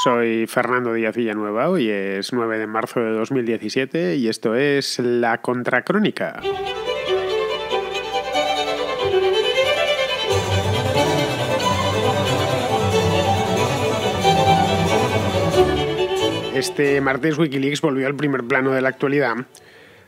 Soy Fernando Díaz Villanueva, hoy es 9 de marzo de 2017 y esto es La Contracrónica. Este martes Wikileaks volvió al primer plano de la actualidad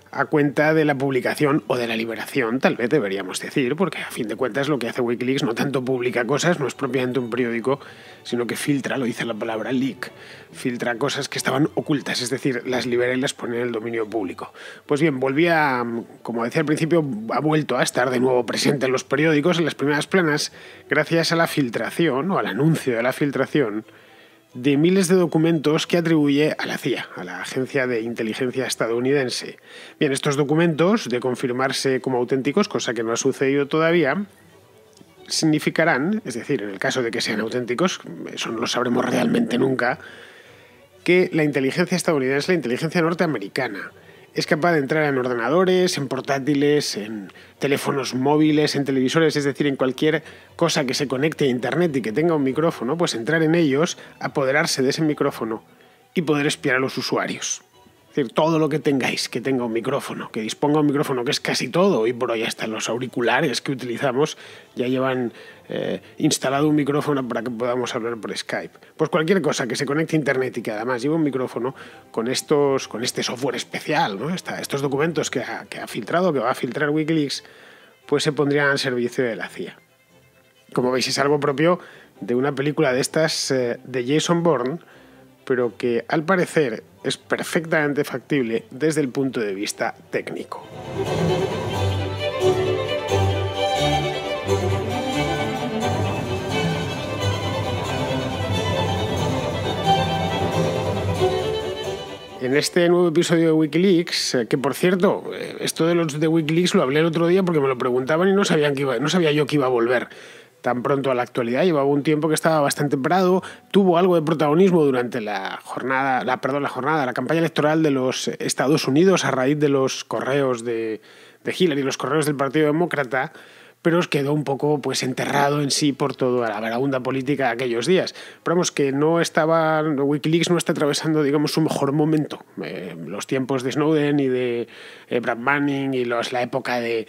a cuenta de la publicación o de la liberación, tal vez deberíamos decir, porque a fin de cuentas lo que hace Wikileaks no tanto publica cosas, no es propiamente un periódico, sino que filtra, lo dice la palabra leak, filtra cosas que estaban ocultas, es decir, las libera y las pone en el dominio público. Pues bien, como decía al principio, ha vuelto a estar de nuevo presente en los periódicos, en las primeras planas, gracias a la filtración o al anuncio de la filtración de miles de documentos que atribuye a la CIA, a la Agencia de Inteligencia Estadounidense. Bien, estos documentos, de confirmarse como auténticos, cosa que no ha sucedido todavía, significarán, es decir, en el caso de que sean auténticos, eso no lo sabremos realmente nunca, que la inteligencia estadounidense, la inteligencia norteamericana, es capaz de entrar en ordenadores, en portátiles, en teléfonos móviles, en televisores, es decir, en cualquier cosa que se conecte a Internet y que tenga un micrófono, pues entrar en ellos, apoderarse de ese micrófono y poder espiar a los usuarios. Es decir, todo lo que tengáis que tenga un micrófono, que disponga de un micrófono, que es casi todo, y por hoy hasta los auriculares que utilizamos ya llevan instalado un micrófono para que podamos hablar por Skype. Pues cualquier cosa que se conecte a Internet y que además lleve un micrófono, con este software especial, ¿no? Estos documentos que va a filtrar Wikileaks, pues se pondrían al servicio de la CIA. Como veis, es algo propio de una película de estas de Jason Bourne, pero que al parecer es perfectamente factible desde el punto de vista técnico. En este nuevo episodio de Wikileaks, que por cierto, esto de los de Wikileaks lo hablé el otro día porque me lo preguntaban y no sabía yo que iba a volver tan pronto a la actualidad. Llevaba un tiempo que estaba bastante parado, tuvo algo de protagonismo durante la campaña electoral de los Estados Unidos a raíz de los correos de Hillary, los correos del Partido Demócrata, pero os quedó un poco pues enterrado en sí por toda la varaunda política de aquellos días. Pero vamos, que Wikileaks no está atravesando, digamos, su mejor momento. Los tiempos de Snowden y de Brad Manning y la época de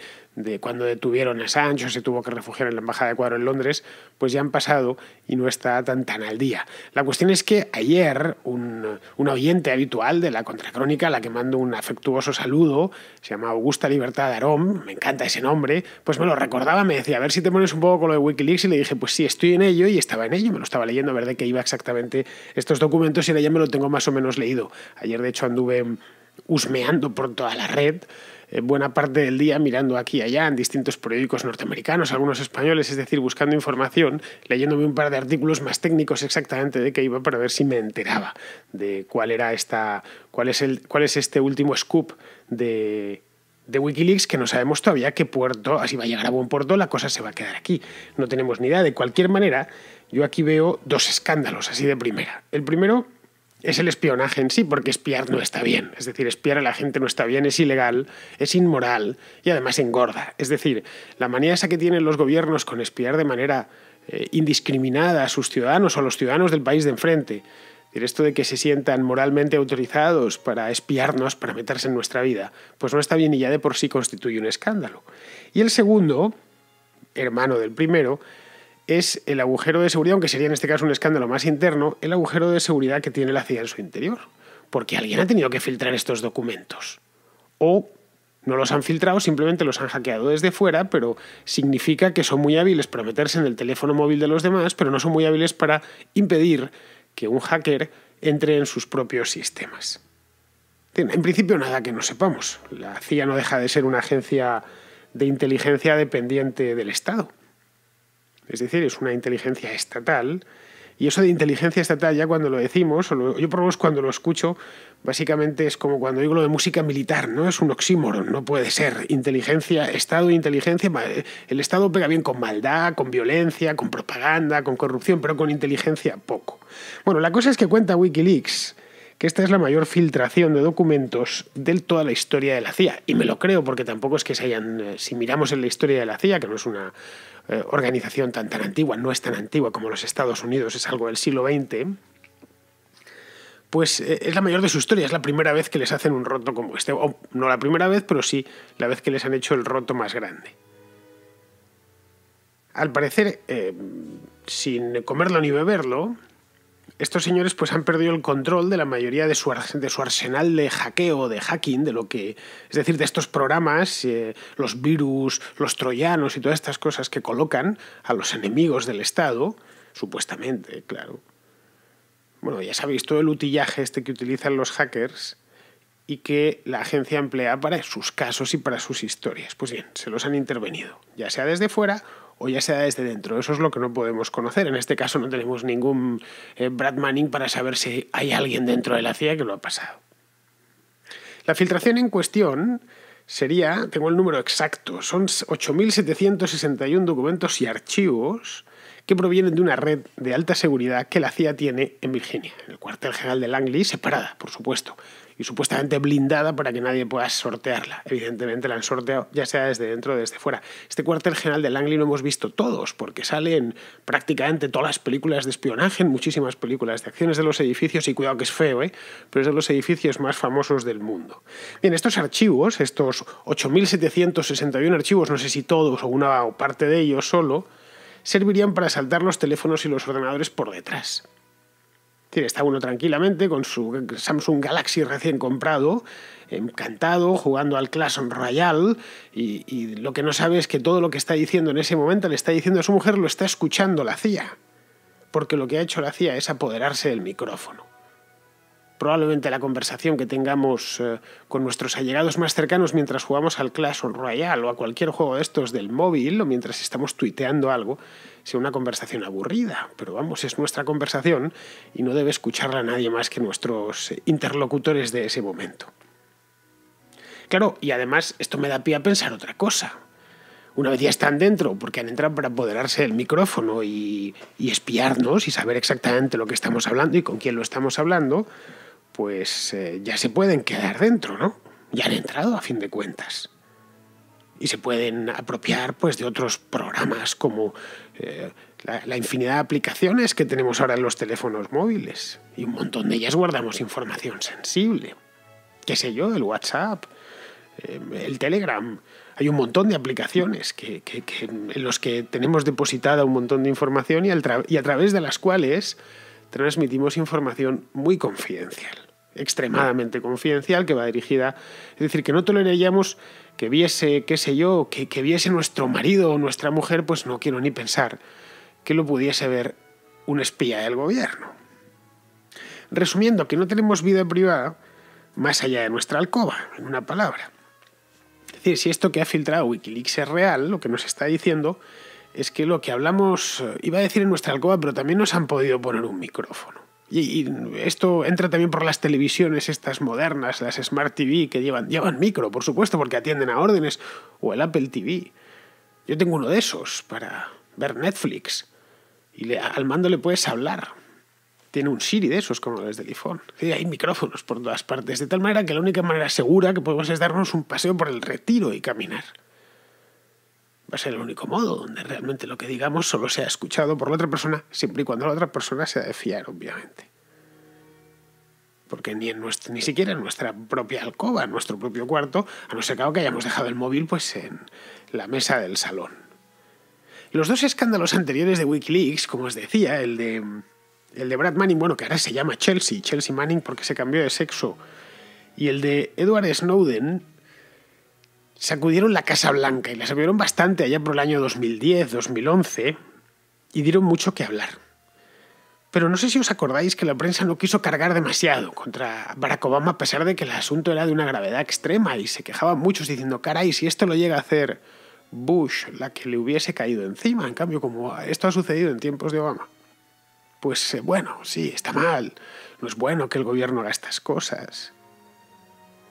cuando detuvieron a Assange o se tuvo que refugiar en la Embajada de Ecuador en Londres, pues ya han pasado y no está tan al día. La cuestión es que ayer un oyente habitual de La Contracrónica, a la que mando un afectuoso saludo, se llama Augusta Libertad Aarón, me encanta ese nombre, pues me lo recordaba, me decía, a ver si te pones un poco con lo de Wikileaks, y le dije, pues sí, estoy en ello, y estaba en ello, me lo estaba leyendo a ver de qué iba exactamente estos documentos y ahora ya me lo tengo más o menos leído. Ayer, de hecho, anduve husmeando por toda la red, buena parte del día mirando aquí y allá en distintos periódicos norteamericanos, algunos españoles, es decir, buscando información, leyéndome un par de artículos más técnicos exactamente de qué iba para ver si me enteraba de cuál es este último scoop de Wikileaks, que no sabemos todavía qué puerto, así va a llegar a buen puerto, la cosa se va a quedar aquí. No tenemos ni idea. De cualquier manera, yo aquí veo dos escándalos así de primera. El primero es el espionaje en sí, porque espiar no está bien. Es decir, espiar a la gente no está bien, es ilegal, es inmoral y además engorda. Es decir, la manía esa que tienen los gobiernos con espiar de manera indiscriminada a sus ciudadanos o a los ciudadanos del país de enfrente, es decir, esto de que se sientan moralmente autorizados para espiarnos, para meterse en nuestra vida, pues no está bien y ya de por sí constituye un escándalo. Y el segundo, hermano del primero, es el agujero de seguridad, aunque sería en este caso un escándalo más interno, el agujero de seguridad que tiene la CIA en su interior. Porque alguien ha tenido que filtrar estos documentos. O no los han filtrado, simplemente los han hackeado desde fuera, pero significa que son muy hábiles para meterse en el teléfono móvil de los demás, pero no son muy hábiles para impedir que un hacker entre en sus propios sistemas. En principio, nada que no sepamos. La CIA no deja de ser una agencia de inteligencia dependiente del Estado. Es decir, es una inteligencia estatal, y eso de inteligencia estatal, ya cuando lo decimos, yo por lo menos cuando lo escucho, básicamente es como cuando digo lo de música militar, ¿no? Es un oxímoron, no puede ser. Inteligencia, Estado e inteligencia, el Estado pega bien con maldad, con violencia, con propaganda, con corrupción, pero con inteligencia poco. Bueno, la cosa es que cuenta Wikileaks que esta es la mayor filtración de documentos de toda la historia de la CIA. Y me lo creo, porque tampoco es que si miramos en la historia de la CIA, que no es una organización tan antigua, no es tan antigua como los Estados Unidos, es algo del siglo XX, pues es la mayor de su historia. Es la primera vez que les hacen un roto como este. O no la primera vez, pero sí la vez que les han hecho el roto más grande. Al parecer, sin comerlo ni beberlo, estos señores pues han perdido el control de la mayoría de su arsenal de hackeo, de hacking, es decir, de estos programas, los virus, los troyanos y todas estas cosas que colocan a los enemigos del Estado, supuestamente, claro. Bueno, ya sabéis, todo el utillaje este que utilizan los hackers y que la agencia emplea para sus casos y para sus historias. Pues bien, se los han intervenido, ya sea desde fuera o ya sea desde dentro. Eso es lo que no podemos conocer. En este caso no tenemos ningún Brad Manning para saber si hay alguien dentro de la CIA que lo ha pasado. La filtración en cuestión sería, tengo el número exacto, son 8.761 documentos y archivos que provienen de una red de alta seguridad que la CIA tiene en Virginia, en el cuartel general de Langley, separada, por supuesto, y supuestamente blindada para que nadie pueda sortearla. Evidentemente la han sorteado, ya sea desde dentro o desde fuera. Este cuartel general de Langley lo hemos visto todos, porque salen prácticamente todas las películas de espionaje, en muchísimas películas de acciones de los edificios, y cuidado que es feo, pero es de los edificios más famosos del mundo. Bien, estos archivos, estos 8.761 archivos, no sé si todos o una o parte de ellos solo, servirían para saltar los teléfonos y los ordenadores por detrás. Es decir, está uno tranquilamente con su Samsung Galaxy recién comprado, encantado, jugando al Clash Royale, y lo que no sabe es que todo lo que está diciendo en ese momento le está diciendo a su mujer, lo está escuchando la CIA, porque lo que ha hecho la CIA es apoderarse del micrófono. Probablemente la conversación que tengamos con nuestros allegados más cercanos mientras jugamos al Clash Royale o a cualquier juego de estos del móvil o mientras estamos tuiteando algo sea una conversación aburrida. Pero vamos, es nuestra conversación y no debe escucharla nadie más que nuestros interlocutores de ese momento. Claro, y además esto me da pie a pensar otra cosa. Una vez ya están dentro, porque han entrado para apoderarse del micrófono y espiarnos y saber exactamente lo que estamos hablando y con quién lo estamos hablando, pues ya se pueden quedar dentro, ¿no? Ya han entrado a fin de cuentas. Y se pueden apropiar pues, de otros programas como la infinidad de aplicaciones que tenemos ahora en los teléfonos móviles. Y un montón de ellas guardamos información sensible. Qué sé yo, el WhatsApp, el Telegram. Hay un montón de aplicaciones en los que tenemos depositada un montón de información y a través de las cuales transmitimos información muy confidencial, extremadamente confidencial, que va dirigida, es decir, que no toleraríamos que viese, qué sé yo, que viese nuestro marido o nuestra mujer, pues no quiero ni pensar que lo pudiese ver un espía del gobierno. Resumiendo, que no tenemos vida privada más allá de nuestra alcoba, en una palabra. Es decir, si esto que ha filtrado Wikileaks es real, lo que nos está diciendo es que lo que hablamos, iba a decir en nuestra alcoba, pero también nos han podido poner un micrófono. Y esto entra también por las televisiones estas modernas, las Smart TV, que llevan micro, por supuesto, porque atienden a órdenes, o el Apple TV. Yo tengo uno de esos para ver Netflix, y al mando le puedes hablar. Tiene un Siri de esos, como los del iPhone. Sí, hay micrófonos por todas partes, de tal manera que la única manera segura que podemos es darnos un paseo por el Retiro y caminar. Va a ser el único modo donde realmente lo que digamos solo sea escuchado por la otra persona, siempre y cuando la otra persona sea de fiar, obviamente. Porque ni siquiera en nuestra propia alcoba, en nuestro propio cuarto, a no ser que hayamos dejado el móvil pues en la mesa del salón. Los dos escándalos anteriores de Wikileaks, como os decía, el de Brad Manning, bueno, que ahora se llama Chelsea Manning porque se cambió de sexo, y el de Edward Snowden, sacudieron la Casa Blanca, y la sacudieron bastante allá por el año 2010, 2011, y dieron mucho que hablar. Pero no sé si os acordáis que la prensa no quiso cargar demasiado contra Barack Obama, a pesar de que el asunto era de una gravedad extrema, y se quejaban muchos diciendo, caray, si esto lo llega a hacer Bush, la que le hubiese caído encima. En cambio, como esto ha sucedido en tiempos de Obama, pues bueno, sí, está mal, no es bueno que el gobierno haga estas cosas.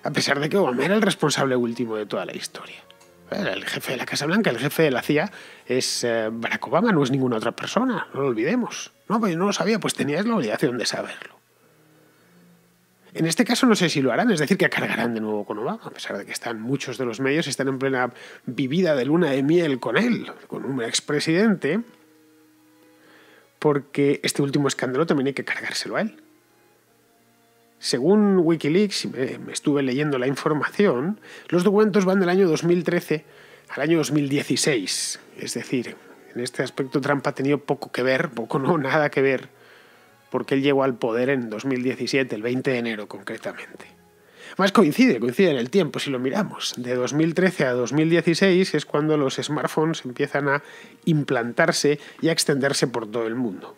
A pesar de que Obama era el responsable último de toda la historia. El jefe de la Casa Blanca, el jefe de la CIA es Barack Obama, no es ninguna otra persona, no lo olvidemos. No, pues yo no lo sabía, pues tenías la obligación de saberlo. En este caso no sé si lo harán, es decir, que cargarán de nuevo con Obama, a pesar de que muchos de los medios están en plena vivida de luna de miel con él, con un expresidente, porque este último escándalo también hay que cargárselo a él. Según Wikileaks, me estuve leyendo la información, los documentos van del año 2013 al año 2016. Es decir, en este aspecto Trump ha tenido poco que ver, nada que ver, porque él llegó al poder en 2017, el 20 de enero concretamente. Además coincide en el tiempo, si lo miramos. De 2013 a 2016 es cuando los smartphones empiezan a implantarse y a extenderse por todo el mundo.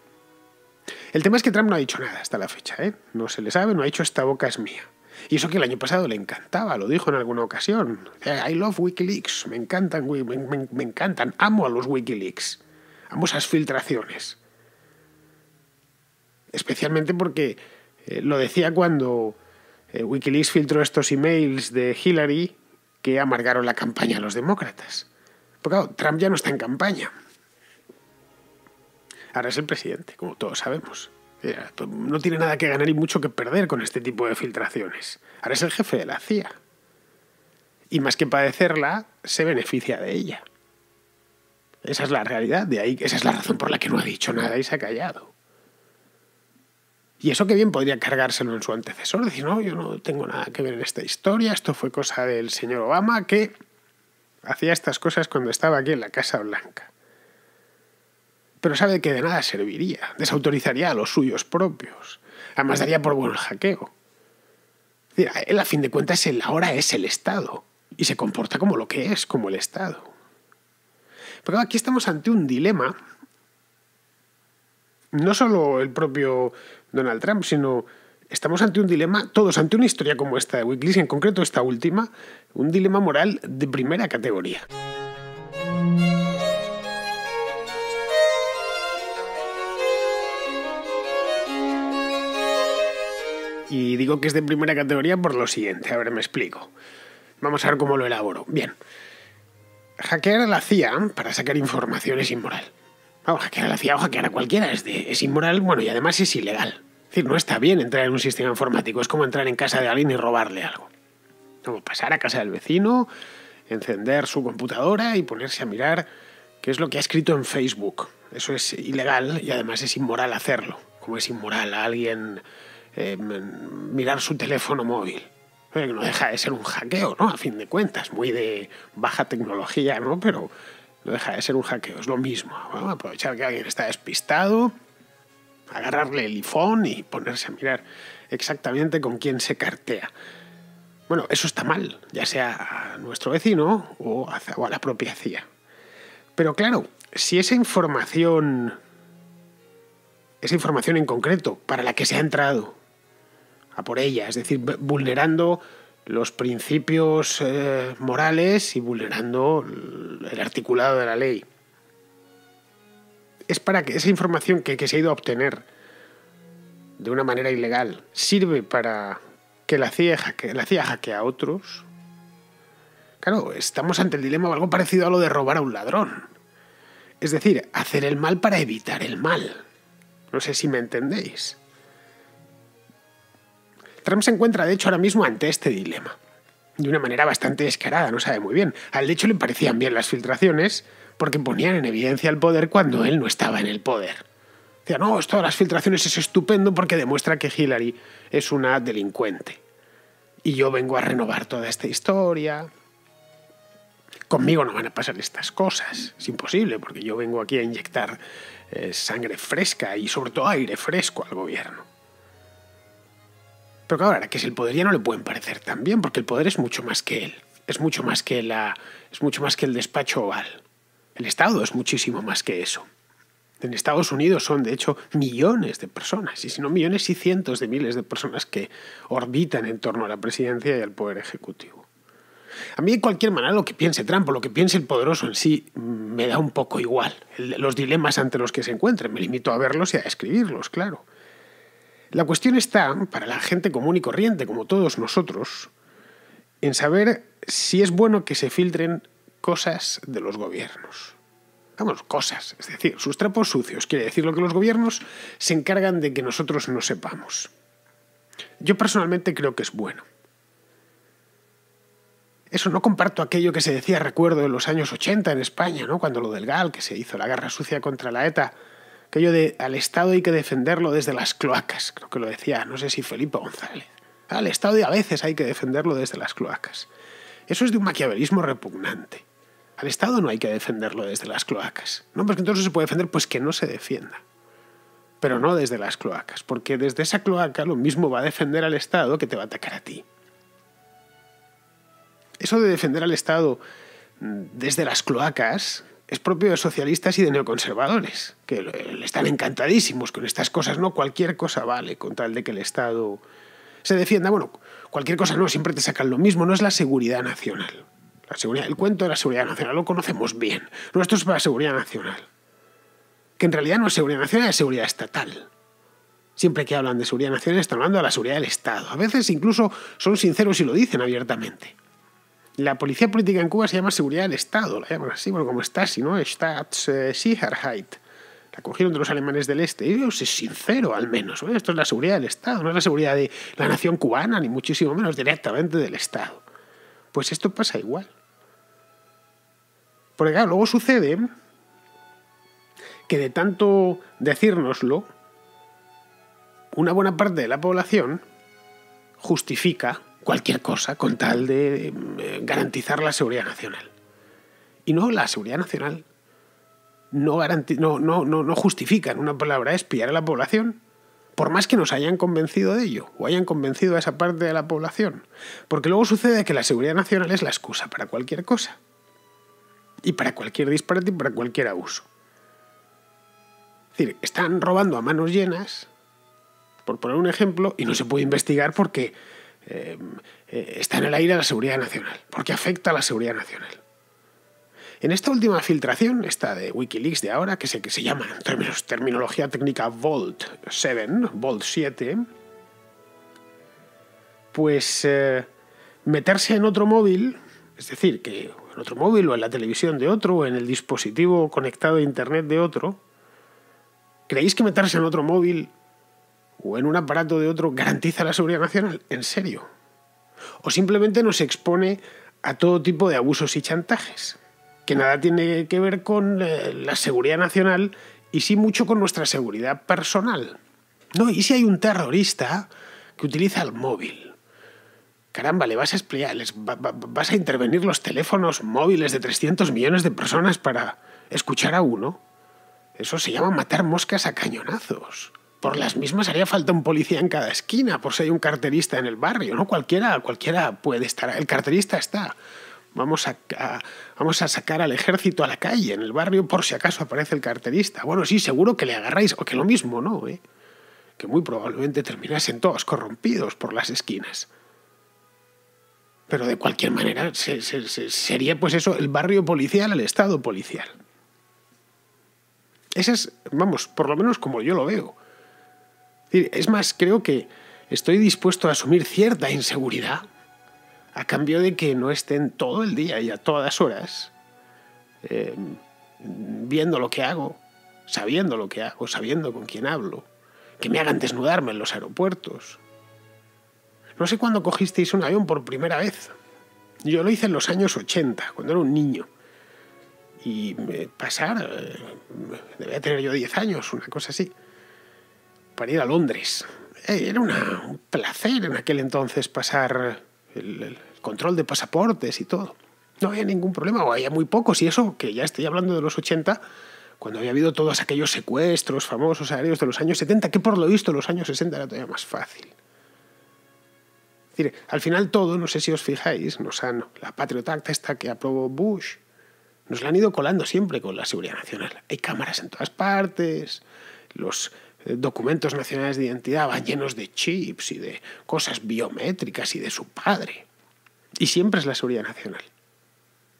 El tema es que Trump no ha dicho nada hasta la fecha, ¿eh? No se le sabe, no ha dicho esta boca es mía. Y eso que el año pasado le encantaba, lo dijo en alguna ocasión. I love Wikileaks, me encantan, me encantan, amo a los Wikileaks, amo esas filtraciones. Especialmente porque lo decía cuando Wikileaks filtró estos emails de Hillary que amargaron la campaña a los demócratas. Porque claro, Trump ya no está en campaña. Ahora es el presidente, como todos sabemos. No tiene nada que ganar y mucho que perder con este tipo de filtraciones. Ahora es el jefe de la CIA. Y más que padecerla, se beneficia de ella. Esa es la realidad, esa es la razón por la que no ha dicho nada y se ha callado. Y eso que bien podría cargárselo en su antecesor, decir, no, yo no tengo nada que ver en esta historia, esto fue cosa del señor Obama, que hacía estas cosas cuando estaba aquí en la Casa Blanca. Pero sabe que de nada serviría, desautorizaría a los suyos propios. Además daría por bueno el hackeo. Es decir, él a fin de cuentas ahora es el Estado y se comporta como lo que es, como el Estado. Pero aquí estamos ante un dilema, no solo el propio Donald Trump, sino estamos ante un dilema, todos ante una historia como esta de Wikileaks, en concreto esta última, un dilema moral de primera categoría. Y digo que es de primera categoría por lo siguiente. A ver, me explico. Vamos a ver cómo lo elaboro. Bien. Hackear a la CIA para sacar información es inmoral. Vamos, hackear a la CIA o hackear a cualquiera es inmoral, bueno, y además es ilegal. Es decir, no está bien entrar en un sistema informático. Es como entrar en casa de alguien y robarle algo. Como pasar a casa del vecino, encender su computadora y ponerse a mirar qué es lo que ha escrito en Facebook. Eso es ilegal y además es inmoral hacerlo. Como es inmoral a alguien mirar su teléfono móvil. Que no deja de ser un hackeo, ¿no? A fin de cuentas, muy de baja tecnología, ¿no? Pero no deja de ser un hackeo, es lo mismo. Bueno, aprovechar que alguien está despistado, agarrarle el iPhone y ponerse a mirar exactamente con quién se cartea. Bueno, eso está mal, ya sea a nuestro vecino o a la propia CIA. Pero claro, si esa información en concreto para la que se ha entrado a por ella, es decir, vulnerando los principios morales y vulnerando el articulado de la ley, es para que esa información que se ha ido a obtener de una manera ilegal sirve para que la CIA hackee a otros. Claro, estamos ante el dilema o algo parecido a lo de robar a un ladrón. Es decir, hacer el mal para evitar el mal. No sé si me entendéis. Trump se encuentra, de hecho, ahora mismo ante este dilema. De una manera bastante descarada, no sabe muy bien. A él, de hecho, le parecían bien las filtraciones porque ponían en evidencia el poder cuando él no estaba en el poder. Decía, no, esto de las filtraciones es estupendo porque demuestra que Hillary es una delincuente. Y yo vengo a renovar toda esta historia. Conmigo no van a pasar estas cosas. Es imposible porque yo vengo aquí a inyectar sangre fresca y sobre todo aire fresco al gobierno. Pero claro, ahora que es el poder ya no le pueden parecer tan bien, porque el poder es mucho más que él. Es mucho más que el despacho oval. El Estado es muchísimo más que eso. En Estados Unidos son, de hecho, millones de personas, y si no millones, sí cientos de miles de personas que orbitan en torno a la presidencia y al poder ejecutivo. A mí, de cualquier manera, lo que piense Trump o lo que piense el poderoso en sí me da un poco igual. Los dilemas ante los que se encuentren, me limito a verlos y a describirlos, claro. La cuestión está, para la gente común y corriente, como todos nosotros, en saber si es bueno que se filtren cosas de los gobiernos. Vamos, cosas, es decir, sus trapos sucios. Quiere decir lo que los gobiernos se encargan de que nosotros no sepamos. Yo personalmente creo que es bueno. Eso, no comparto aquello que se decía, recuerdo, en los años 80 en España, ¿no? Cuando lo del GAL, que se hizo la guerra sucia contra la ETA, Aquello de al Estado hay que defenderlo desde las cloacas. Creo que lo decía, no sé si Felipe González. Al Estado a veces hay que defenderlo desde las cloacas. Eso es de un maquiavelismo repugnante. Al Estado no hay que defenderlo desde las cloacas. No, pues que entonces se puede defender, pues que no se defienda. Pero no desde las cloacas, porque desde esa cloaca lo mismo va a defender al Estado que te va a atacar a ti. Eso de defender al Estado desde las cloacas es propio de socialistas y de neoconservadores, que están encantadísimos con estas cosas. No, cualquier cosa vale con tal de que el Estado se defienda. Bueno, cualquier cosa no, siempre te sacan lo mismo, no es la seguridad nacional. El cuento de la seguridad nacional lo conocemos bien. No, esto es para la seguridad nacional. Que en realidad no es seguridad nacional, es seguridad estatal. Siempre que hablan de seguridad nacional están hablando de la seguridad del Estado. A veces incluso son sinceros y lo dicen abiertamente. La policía política en Cuba se llama seguridad del Estado, la llaman así, bueno, como Stasi, ¿no? Staatssicherheit. La cogieron de los alemanes del este. Y Dios es sincero, al menos. Esto es la seguridad del Estado, no es la seguridad de la nación cubana, ni muchísimo menos directamente del Estado. Pues esto pasa igual. Porque claro, luego sucede que de tanto decírnoslo, una buena parte de la población justifica cualquier cosa con tal de garantizar la seguridad nacional. Y no, la seguridad nacional no justifica, en una palabra, es pillar a la población, por más que nos hayan convencido de ello, o hayan convencido a esa parte de la población. Porque luego sucede que la seguridad nacional es la excusa para cualquier cosa. Y para cualquier disparate y para cualquier abuso. Es decir, están robando a manos llenas, por poner un ejemplo, y no se puede investigar porque está en el aire la seguridad nacional, porque afecta a la seguridad nacional. En esta última filtración, esta de Wikileaks de ahora, que se llama, en terminología técnica, Vault 7, pues meterse en otro móvil, es decir, que en otro móvil o en la televisión de otro o en el dispositivo conectado a internet de otro, ¿creéis que meterse en otro móvil o en un aparato de otro garantiza la seguridad nacional? ¿En serio? ¿O simplemente nos expone a todo tipo de abusos y chantajes? Que nada tiene que ver con la seguridad nacional y sí mucho con nuestra seguridad personal. No, ¿y si hay un terrorista que utiliza el móvil? Caramba, le vas a explicar, vas a intervenir los teléfonos móviles de 300 millones de personas para escuchar a uno. Eso se llama matar moscas a cañonazos. Por las mismas haría falta un policía en cada esquina, por si hay un carterista en el barrio, ¿no? Cualquiera puede estar. El carterista está. Vamos a sacar al ejército a la calle, en el barrio, por si acaso aparece el carterista. Bueno, sí, seguro que le agarráis, o que lo mismo, ¿no? Que muy probablemente terminasen todos corrompidos por las esquinas. Pero de cualquier manera sería, pues eso, el barrio policial, el estado policial. Ese es, vamos, por lo menos como yo lo veo. Es más, creo que estoy dispuesto a asumir cierta inseguridad a cambio de que no estén todo el día y a todas horas viendo lo que hago, sabiendo lo que hago, sabiendo con quién hablo, que me hagan desnudarme en los aeropuertos. No sé cuándo cogisteis un avión por primera vez. Yo lo hice en los años 80, cuando era un niño. Y debía tener yo 10 años, una cosa así, para ir a Londres. Era un placer en aquel entonces pasar el control de pasaportes y todo. No había ningún problema, o había muy pocos, y eso, que ya estoy hablando de los 80, cuando había habido todos aquellos secuestros famosos aéreos de los años 70, que por lo visto en los años 60 era todavía más fácil. Es decir, al final todo, no sé si os fijáis, la Patriot Act esta que aprobó Bush, nos la han ido colando siempre con la seguridad nacional. Hay cámaras en todas partes, los documentos nacionales de identidad van llenos de chips y de cosas biométricas y de su padre. Y siempre es la seguridad nacional.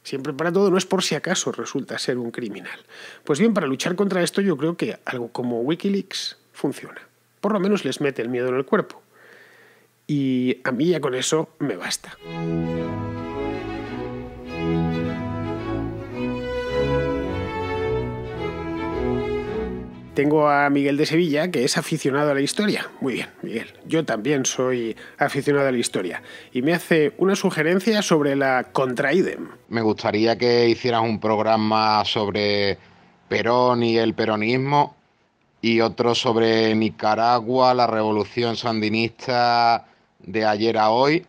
Siempre para todo, no es por si acaso resulta ser un criminal. Pues bien, para luchar contra esto yo creo que algo como Wikileaks funciona. Por lo menos les mete el miedo en el cuerpo. Y a mí ya con eso me basta. Tengo a Miguel de Sevilla, que es aficionado a la historia. Muy bien, Miguel. Yo también soy aficionado a la historia. Y me hace una sugerencia sobre la Contra-Idem. Me gustaría que hicieras un programa sobre Perón y el peronismo y otro sobre Nicaragua, la revolución sandinista de ayer a hoy,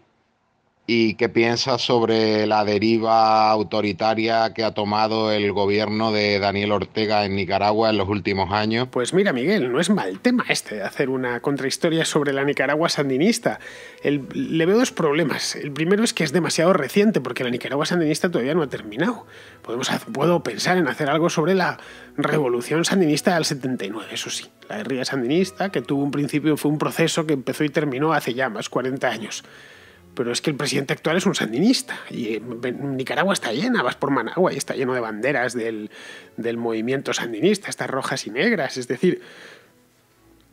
y qué piensas sobre la deriva autoritaria que ha tomado el gobierno de Daniel Ortega en Nicaragua en los últimos años. Pues mira, Miguel, no es mal tema este de hacer una contrahistoria sobre la Nicaragua sandinista. Le veo dos problemas. El primero es que es demasiado reciente, porque la Nicaragua sandinista todavía no ha terminado. Puedo pensar en hacer algo sobre la revolución sandinista del 79, eso sí. La guerrilla sandinista, que tuvo un principio, fue un proceso que empezó y terminó hace ya más 40 años. Pero es que el presidente actual es un sandinista y Nicaragua está llena, vas por Managua y está lleno de banderas del movimiento sandinista, estas rojas y negras, es decir,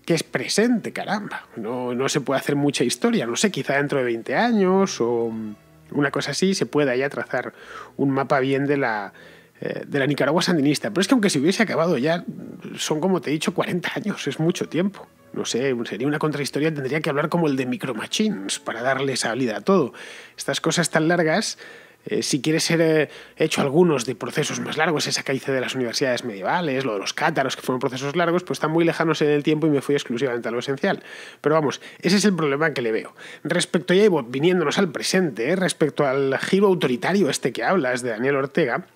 que es presente, caramba. No se puede hacer mucha historia, no sé, quizá dentro de 20 años o una cosa así se pueda ya trazar un mapa bien de la Nicaragua sandinista. Pero es que aunque se hubiese acabado ya, son, como te he dicho, 40 años, es mucho tiempo. No sé, sería una contrahistoria, tendría que hablar como el de Micro Machines para darle salida a todo. Estas cosas tan largas, si quieres ser hecho algunos de procesos más largos, esa que hice de las universidades medievales, lo de los cátaros, que fueron procesos largos, pues están muy lejanos en el tiempo y me fui exclusivamente a lo esencial. Pero vamos, ese es el problema que le veo. Respecto ya, viniéndonos al presente, respecto al giro autoritario este que hablas de Daniel Ortega,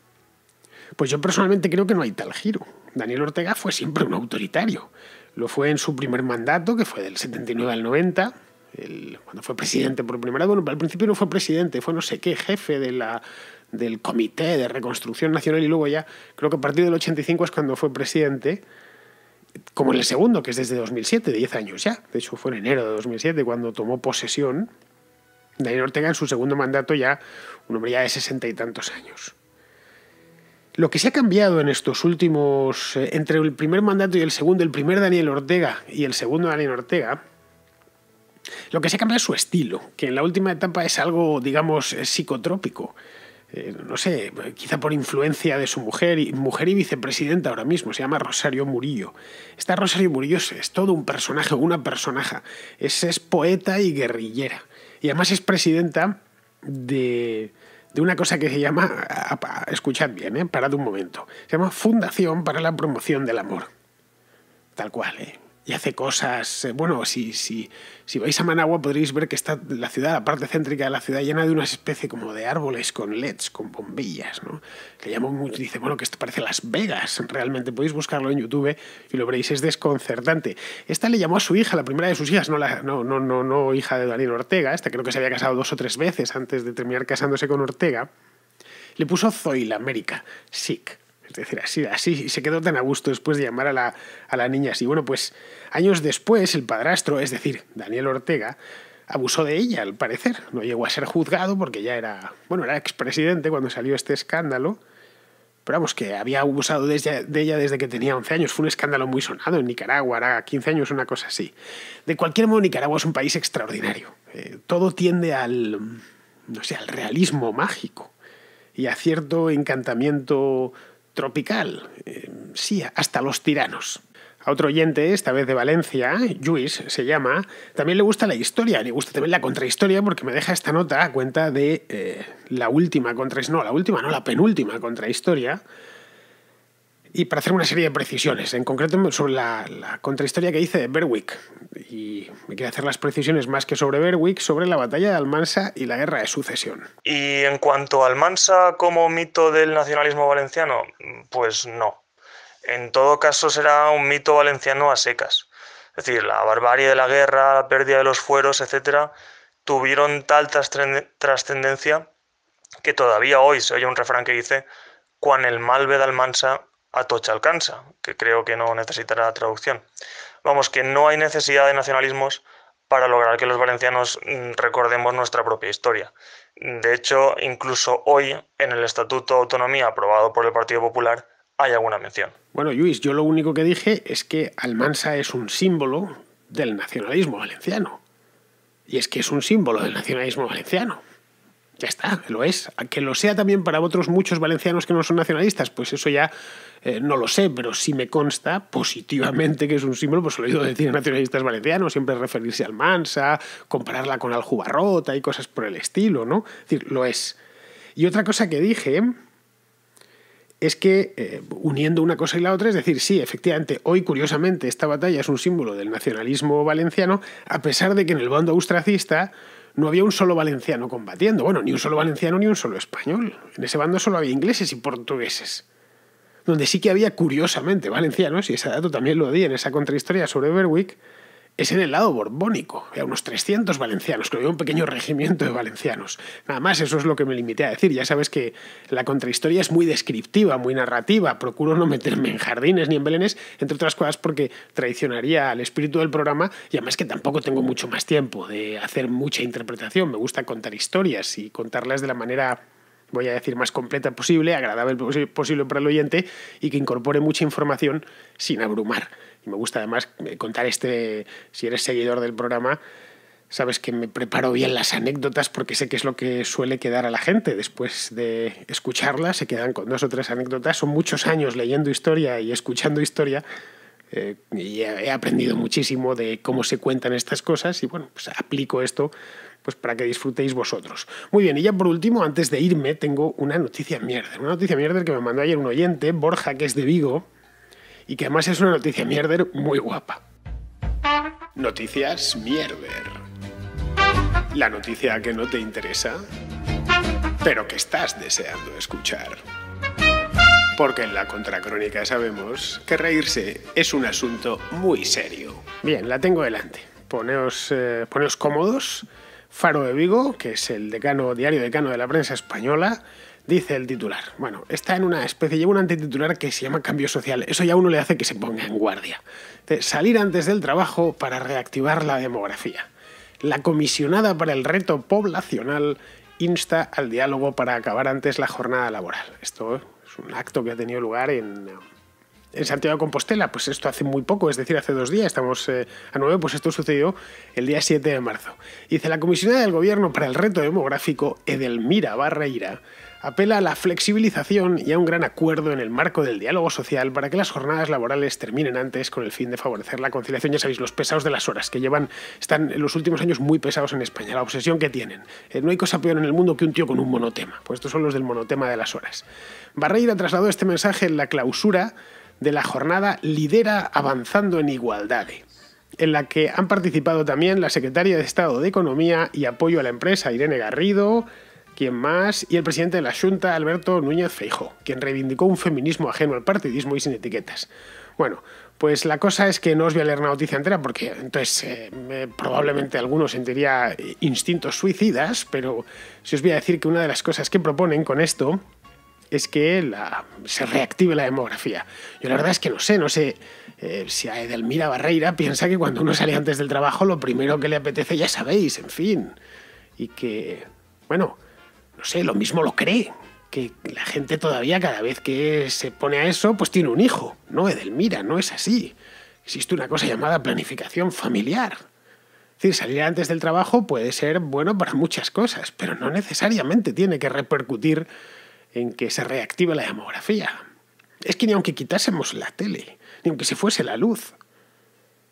pues yo personalmente creo que no hay tal giro. Daniel Ortega fue siempre un autoritario. Lo fue en su primer mandato, que fue del 79 al 90, cuando fue presidente por primera vez. Bueno, al principio no fue presidente, fue no sé qué, jefe del Comité de Reconstrucción Nacional, y luego ya, creo que a partir del 85 es cuando fue presidente, como en el segundo, que es desde 2007, 10 años ya. De hecho, fue en enero de 2007 cuando tomó posesión. Daniel Ortega en su segundo mandato ya, un hombre ya de 60 y tantos años. Lo que se ha cambiado en estos últimos, entre el primer mandato y el segundo, el primer Daniel Ortega y el segundo Daniel Ortega, lo que se ha cambiado es su estilo, que en la última etapa es algo, digamos, psicotrópico. No sé, quizá por influencia de su mujer y vicepresidenta ahora mismo, se llama Rosario Murillo. Esta Rosario Murillo es todo un personaje, una personaja. Es poeta y guerrillera. Y además es presidenta de una cosa que se llama, escuchad bien, parad un momento, se llama Fundación para la Promoción del Amor. Tal cual, y hace cosas, bueno, si vais a Managua podréis ver que está la ciudad, la parte céntrica de la ciudad, llena de una especie como de árboles con LEDs, con bombillas, ¿no? Le llaman mucho, dice, bueno, que esto parece Las Vegas, realmente podéis buscarlo en YouTube y lo veréis, es desconcertante. Esta le llamó a su hija, la primera de sus hijas, no hija de Daniel Ortega, esta creo que se había casado 2 o 3 veces antes de terminar casándose con Ortega, le puso Zoila América, SIC. Es decir, así se quedó tan a gusto después de llamar a la niña así. Bueno, pues años después el padrastro, es decir, Daniel Ortega, abusó de ella, al parecer. No llegó a ser juzgado porque ya era expresidente cuando salió este escándalo. Pero vamos, que había abusado de ella desde que tenía 11 años. Fue un escándalo muy sonado en Nicaragua, era 15 años, una cosa así. De cualquier modo, Nicaragua es un país extraordinario. Todo tiende al realismo mágico y a cierto encantamiento tropical, sí, hasta los tiranos. A otro oyente, esta vez de Valencia, Lluís se llama, también le gusta la historia, le gusta también la contrahistoria, porque me deja esta nota a cuenta de la penúltima contrahistoria, y para hacer una serie de precisiones, en concreto sobre la contrahistoria que hice de Berwick. Y me quiere hacer las precisiones más que sobre Berwick, sobre la batalla de Almansa y la guerra de sucesión. Y en cuanto a Almansa como mito del nacionalismo valenciano, pues no. En todo caso será un mito valenciano a secas. Es decir, la barbarie de la guerra, la pérdida de los fueros, etc., tuvieron tal trascendencia que todavía hoy se oye un refrán que dice «Quan el mal ve d'Almansa, a tocha alcanza», que creo que no necesitará traducción. Vamos, que no hay necesidad de nacionalismos para lograr que los valencianos recordemos nuestra propia historia. De hecho, incluso hoy, en el Estatuto de Autonomía aprobado por el Partido Popular, hay alguna mención. Bueno, Lluís, yo lo único que dije es que Almansa es un símbolo del nacionalismo valenciano. Y es que es un símbolo del nacionalismo valenciano. Ya está, lo es. Que lo sea también para otros muchos valencianos que no son nacionalistas, pues eso ya no lo sé, pero sí me consta positivamente que es un símbolo, pues lo he oído decir a nacionalistas valencianos, siempre referirse a Almansa, compararla con Aljubarrota y cosas por el estilo, ¿no? Es decir, lo es. Y otra cosa que dije es que, uniendo una cosa y la otra, es decir, sí, efectivamente, hoy, curiosamente, esta batalla es un símbolo del nacionalismo valenciano, a pesar de que en el bando austracista no había un solo valenciano combatiendo. Bueno, ni un solo valenciano ni un solo español. En ese bando solo había ingleses y portugueses. Donde sí que había, curiosamente, valencianos, y ese dato también lo di en esa contrahistoria sobre Berwick, es en el lado borbónico. Había unos 300 valencianos, que había un pequeño regimiento de valencianos. Nada más, eso es lo que me limité a decir. Ya sabes que la contrahistoria es muy descriptiva, muy narrativa. Procuro no meterme en jardines ni en belenes, entre otras cosas porque traicionaría al espíritu del programa, y además que tampoco tengo mucho más tiempo de hacer mucha interpretación. Me gusta contar historias y contarlas de la manera, voy a decir, más completa posible, agradable posible para el oyente y que incorpore mucha información sin abrumar. Y me gusta además contar si eres seguidor del programa, sabes que me preparo bien las anécdotas porque sé que es lo que suele quedar a la gente. Después de escucharlas se quedan con 2 o 3 anécdotas. Son muchos años leyendo historia y escuchando historia y he aprendido muchísimo de cómo se cuentan estas cosas y bueno, pues aplico esto pues para que disfrutéis vosotros. Muy bien, y ya por último, antes de irme, tengo una noticia mierder. Una noticia mierder que me mandó ayer un oyente, Borja, que es de Vigo, y que además es una noticia mierder muy guapa. Noticias mierder. La noticia que no te interesa, pero que estás deseando escuchar. Porque en la Contracrónica sabemos que reírse es un asunto muy serio. Bien, la tengo delante. Poneos cómodos. Faro de Vigo, que es el diario decano de la prensa española, dice el titular. Bueno, está en una especie, lleva un antititular que se llama cambio social. Eso ya uno le hace que se ponga en guardia. Salir antes del trabajo para reactivar la demografía. La comisionada para el reto poblacional insta al diálogo para acabar antes la jornada laboral. Esto es un acto que ha tenido lugar en Santiago de Compostela. Pues esto hace muy poco, es decir, hace 2 días, estamos a 9, pues esto sucedió el día 7 de marzo. Dice, la comisionada del Gobierno para el reto demográfico, Edelmira Barreira, apela a la flexibilización y a un gran acuerdo en el marco del diálogo social para que las jornadas laborales terminen antes con el fin de favorecer la conciliación. Ya sabéis, los pesados de las horas que están en los últimos años muy pesados en España, la obsesión que tienen. No hay cosa peor en el mundo que un tío con un monotema. Pues estos son los del monotema de las horas. Barreira trasladó este mensaje en la clausura de la jornada Lidera Avanzando en Igualdade, en la que han participado también la secretaria de Estado de Economía y Apoyo a la Empresa, Irene Garrido, ¿quién más? Y el presidente de la Xunta, Alberto Núñez Feijóo, quien reivindicó un feminismo ajeno al partidismo y sin etiquetas. Bueno, pues la cosa es que no os voy a leer la noticia entera porque entonces probablemente alguno sentiría instintos suicidas, pero sí os voy a decir que una de las cosas que proponen con esto es que se reactive la demografía. Yo la verdad es que no sé si a Edelmira Barreira piensa que cuando uno sale antes del trabajo lo primero que le apetece, ya sabéis, en fin, y que, bueno, no sé, lo mismo lo cree, que la gente todavía cada vez que se pone a eso, pues tiene un hijo. No, Edelmira, no es así. Existe una cosa llamada planificación familiar. Es decir, salir antes del trabajo puede ser bueno para muchas cosas, pero no necesariamente tiene que repercutir en que se reactive la demografía. Es que ni aunque quitásemos la tele, ni aunque se fuese la luz,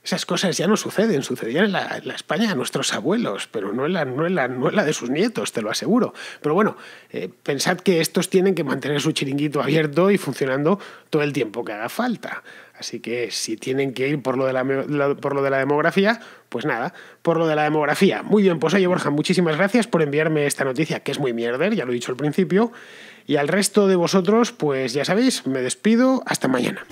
esas cosas ya no suceden, sucedían en la España de nuestros abuelos, pero no en la de sus nietos, te lo aseguro. Pero bueno, pensad que estos tienen que mantener su chiringuito abierto y funcionando todo el tiempo que haga falta. Así que si tienen que ir por lo de la demografía, pues nada, por lo de la demografía. Muy bien, pues oye Borja, muchísimas gracias por enviarme esta noticia, que es muy mierder, ya lo he dicho al principio. Y al resto de vosotros, pues ya sabéis, me despido, hasta mañana.